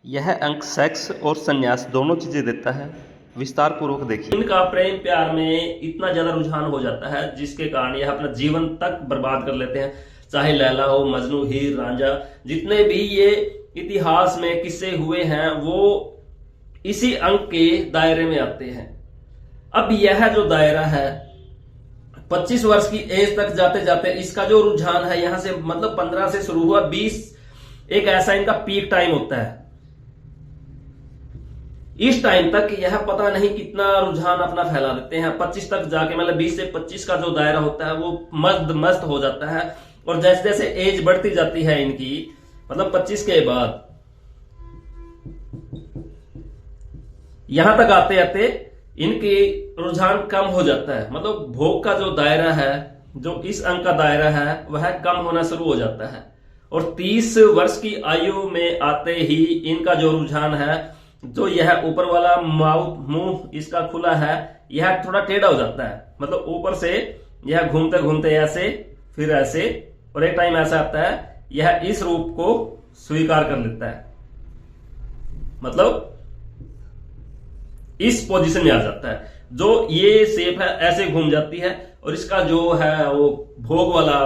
यह अंक सेक्स और संन्यास दोनों चीजें देता है। विस्तार पूर्वक देखिए। इनका प्रेम प्यार में इतना ज्यादा रुझान हो जाता है जिसके कारण यह अपना जीवन तक बर्बाद कर लेते हैं। चाहे लैला हो, मजनू, हीर, रांझा, जितने भी ये इतिहास में किस्से हुए हैं वो इसी अंक के दायरे में आते हैं। अब यह जो दायरा है 25 वर्ष की एज तक जाते जाते इसका जो रुझान है यहां से मतलब 15 से शुरू हुआ 20 एक ऐसा इनका पीक टाइम होता है। इस टाइम तक यह पता नहीं कितना रुझान अपना फैला देते हैं। 25 तक जाके मतलब 20 से 25 का जो दायरा होता है वो मस्त हो जाता है। और जैसे जैसे एज बढ़ती जाती है इनकी मतलब 25 के बाद यहां तक आते आते इनकी रुझान कम हो जाता है। मतलब भोग का जो दायरा है, जो इस अंक का दायरा है वह कम होना शुरू हो जाता है। और 30 वर्ष की आयु में आते ही इनका जो रुझान है, जो यह ऊपर वाला मुंह इसका खुला है, यह थोड़ा टेढ़ा हो जाता है। मतलब ऊपर से यह घूमते घूमते ऐसे फिर ऐसे, और एक टाइम ऐसा आता है यह इस रूप को स्वीकार कर लेता है। मतलब इस पोजीशन में आ जाता है। जो ये शेप है ऐसे घूम जाती है और इसका जो है वो भोग वाला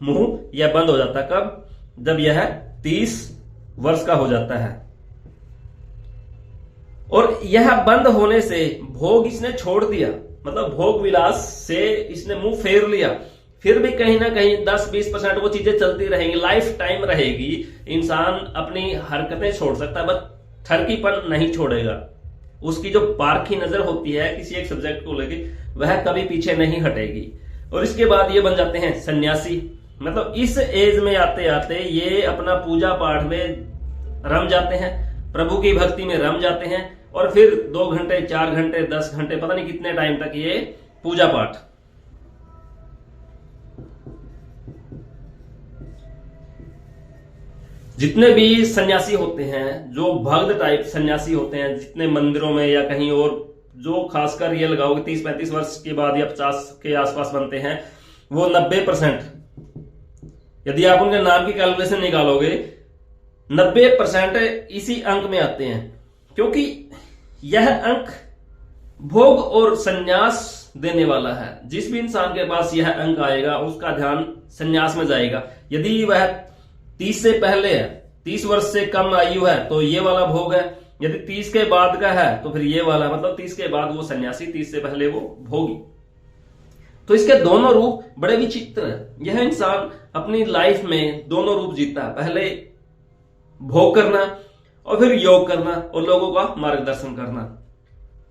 मुंह यह बंद हो जाता है। कब? जब यह 30 वर्ष का हो जाता है। और यह बंद होने से भोग इसने छोड़ दिया, मतलब भोग विलास से इसने मुंह फेर लिया। फिर भी कहीं ना कहीं 10-20% वो चीजें चलती रहेंगी, लाइफ टाइम रहेगी। इंसान अपनी हरकतें छोड़ सकता है बस ठरकीपन नहीं छोड़ेगा। उसकी जो पारखी नजर होती है किसी एक सब्जेक्ट को लेके वह कभी पीछे नहीं हटेगी। और इसके बाद ये बन जाते हैं सन्यासी। मतलब इस एज में आते आते ये अपना पूजा पाठ में रम जाते हैं, प्रभु की भक्ति में रम जाते हैं। और फिर 2 घंटे 4 घंटे 10 घंटे पता नहीं कितने टाइम तक ये पूजा पाठ। जितने भी सन्यासी होते हैं, जो भक्त टाइप सन्यासी होते हैं, जितने मंदिरों में या कहीं और, जो खासकर ये लगाओगे 30-35 वर्ष के बाद या 50 के आसपास बनते हैं, वो 90%, यदि आप उनके नाम की कैलकुलेशन निकालोगे 90% इसी अंक में आते हैं। क्योंकि यह अंक भोग और सन्यास देने वाला है। जिस भी इंसान के पास यह अंक आएगा उसका ध्यान सन्यास में जाएगा। यदि वह 30 से पहले है, 30 वर्ष से कम आयु है तो ये वाला भोग है। यदि 30 के बाद का है तो फिर ये वाला, मतलब 30 के बाद वो सन्यासी, 30 से पहले वो भोगी। तो इसके दोनों रूप बड़े विचित्र हैं। यह इंसान अपनी लाइफ में दोनों रूप जीता है, पहले भोग करना और फिर योग करना और लोगों का मार्गदर्शन करना।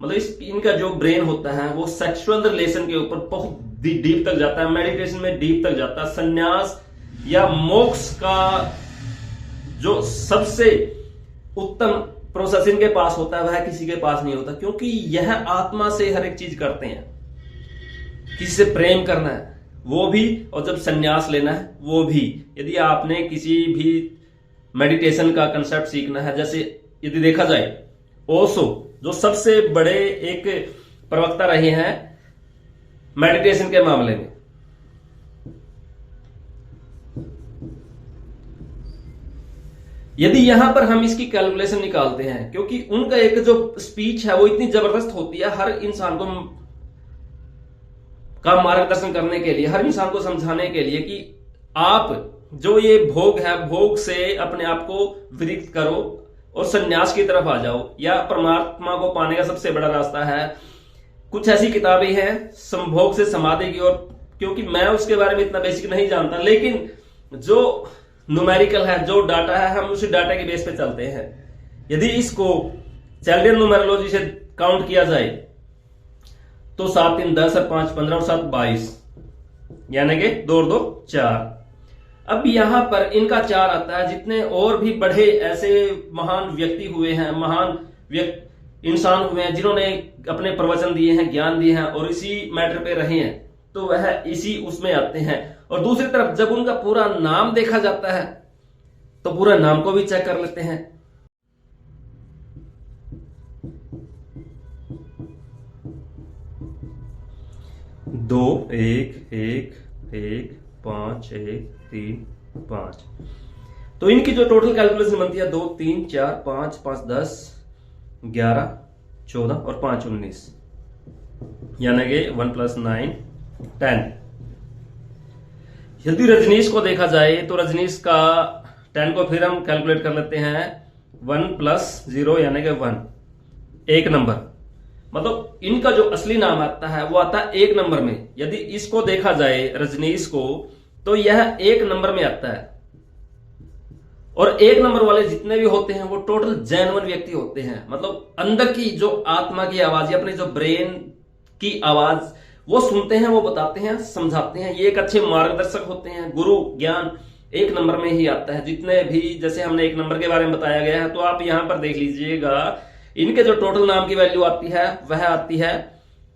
मतलब इनका जो ब्रेन होता है वो सेक्सुअल रिलेशन के ऊपर बहुत डीप तक जाता है, मेडिटेशन में डीप तक जाता है। संन्यास या मोक्ष का जो सबसे उत्तम प्रोसेस इनके पास होता है वह किसी के पास नहीं होता। क्योंकि यह आत्मा से हर एक चीज करते हैं। किसी से प्रेम करना है वो भी, और जब संन्यास लेना है वो भी। यदि आपने किसी भी मेडिटेशन का कंसेप्ट सीखना है, जैसे यदि देखा जाए ओशो जो सबसे बड़े एक प्रवक्ता रहे हैं मेडिटेशन के मामले में, यदि यहां पर हम इसकी कैलकुलेशन निकालते हैं, क्योंकि उनका एक जो स्पीच है वो इतनी जबरदस्त होती है हर इंसान को का मार्गदर्शन करने के लिए, हर इंसान को समझाने के लिए कि आप जो ये भोग है, भोग से अपने आप को विरक्त करो और सन्यास की तरफ आ जाओ, या परमात्मा को पाने का सबसे बड़ा रास्ता है। कुछ ऐसी किताबें हैं संभोग से समाधि की ओर, क्योंकि मैं उसके बारे में इतना बेसिक नहीं जानता, लेकिन जो न्यूमेरिकल है, जो डाटा है, हम उसी डाटा के बेस पे चलते हैं। यदि इसको चैल्डियन न्यूमेरोलॉजी से काउंट किया जाए तो 7 3 10 और 5 15 और 7 22, यानी कि 2 और 2 4। अब यहां पर इनका 4 आता है। जितने और भी बड़े ऐसे महान व्यक्ति हुए हैं, महान इंसान हुए हैं जिन्होंने अपने प्रवचन दिए हैं, ज्ञान दिए हैं और इसी मैटर पे रहे हैं, तो वह इसी उसमें आते हैं। और दूसरी तरफ जब उनका पूरा नाम देखा जाता है तो पूरा नाम को भी चेक कर लेते हैं। 2 1 1 1 5 1 3 5। तो इनकी जो टोटल कैलकुलेशन बनती है 2 3 4 5 5 10 11 14 और 5 19, यानी कि 1 + 9 10। यदि रजनीश को देखा जाए तो रजनीश का 10 को फिर हम कैलकुलेट कर लेते हैं 1 + 0 यानी कि 1, एक नंबर। मतलब इनका जो असली नाम आता है वो आता है एक नंबर में। यदि इसको देखा जाए रजनीश को तो यह एक नंबर में आता है। और एक नंबर वाले जितने भी होते हैं वो टोटल जेन्युइन व्यक्ति होते हैं। मतलब अंदर की जो आत्मा की आवाज या अपने जो ब्रेन की आवाज वो सुनते हैं, वो बताते हैं, समझाते हैं। ये एक अच्छे मार्गदर्शक होते हैं। गुरु ज्ञान एक नंबर में ही आता है। जितने भी, जैसे हमने एक नंबर के बारे में बताया गया है, तो आप यहां पर देख लीजिएगा इनके जो टोटल नाम की वैल्यू आती है वह आती है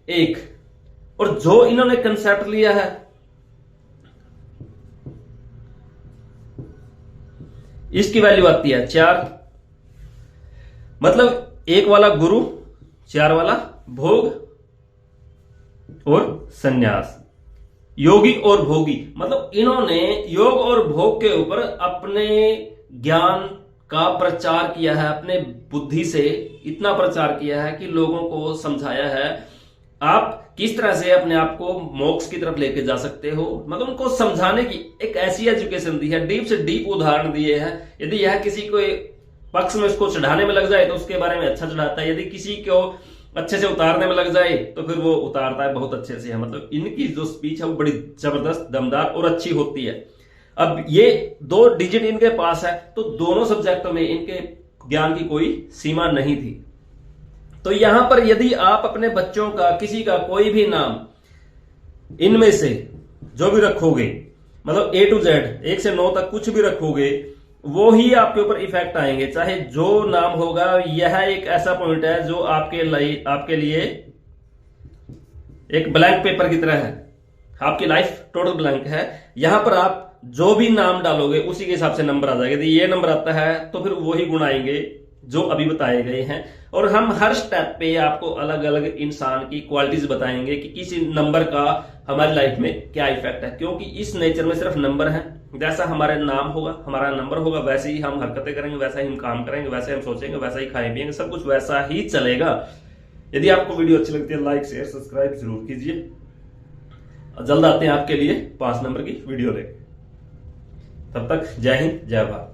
1। और जो इन्होंने कंसेप्ट लिया है इसकी वैल्यू आती है 4। मतलब 1 वाला गुरु, 4 वाला भोग और सन्यास, योगी और भोगी। मतलब इन्होंने योग और भोग के ऊपर अपने ज्ञान का प्रचार किया है, अपने बुद्धि से इतना प्रचार किया है कि लोगों को समझाया है आप किस तरह से अपने आप को मोक्ष की तरफ लेके जा सकते हो। मतलब उनको समझाने की एक ऐसी एजुकेशन दी है, डीप से डीप उदाहरण दिए हैं। यदि यह किसी को पक्ष में उसको चढ़ाने में लग जाए तो उसके बारे में अच्छा चढ़ाता है, यदि किसी को अच्छे से उतारने में लग जाए तो फिर वो उतारता है बहुत अच्छे से। मतलब इनकी जो स्पीच है वो बड़ी जबरदस्त, दमदार और अच्छी होती है। अब ये 2 डिजिट इनके पास है तो दोनों सब्जेक्टों में इनके ज्ञान की कोई सीमा नहीं थी। तो यहां पर यदि आप अपने बच्चों का किसी का कोई भी नाम इनमें से जो भी रखोगे, मतलब A to Z 1 से 9 तक कुछ भी रखोगे, वो ही आपके ऊपर इफेक्ट आएंगे। चाहे जो नाम होगा, यह एक ऐसा पॉइंट है जो आपके लिए एक ब्लैंक पेपर की तरह है। आपकी लाइफ टोटल ब्लैंक है। यहां पर आप जो भी नाम डालोगे उसी के हिसाब से नंबर आ जाएगा। यदि ये नंबर आता है तो फिर वही गुण आएंगे जो अभी बताए गए हैं। और हम हर स्टेप पे आपको अलग अलग इंसान की क्वालिटीज बताएंगे कि किसी नंबर का हमारी लाइफ में क्या इफेक्ट है। क्योंकि इस नेचर में सिर्फ नंबर है। जैसा हमारा नाम होगा, हमारा नंबर होगा, वैसे ही हम हरकतें करेंगे, वैसा ही हम काम करेंगे, वैसे हम सोचेंगे, वैसा ही खाएं पिएंगे, सब कुछ वैसा ही चलेगा। यदि आपको वीडियो अच्छी लगती है लाइक शेयर सब्सक्राइब जरूर कीजिए। जल्द आते हैं आपके लिए 5 नंबर की वीडियो लेकर। तब तक जय हिंद जय भारत।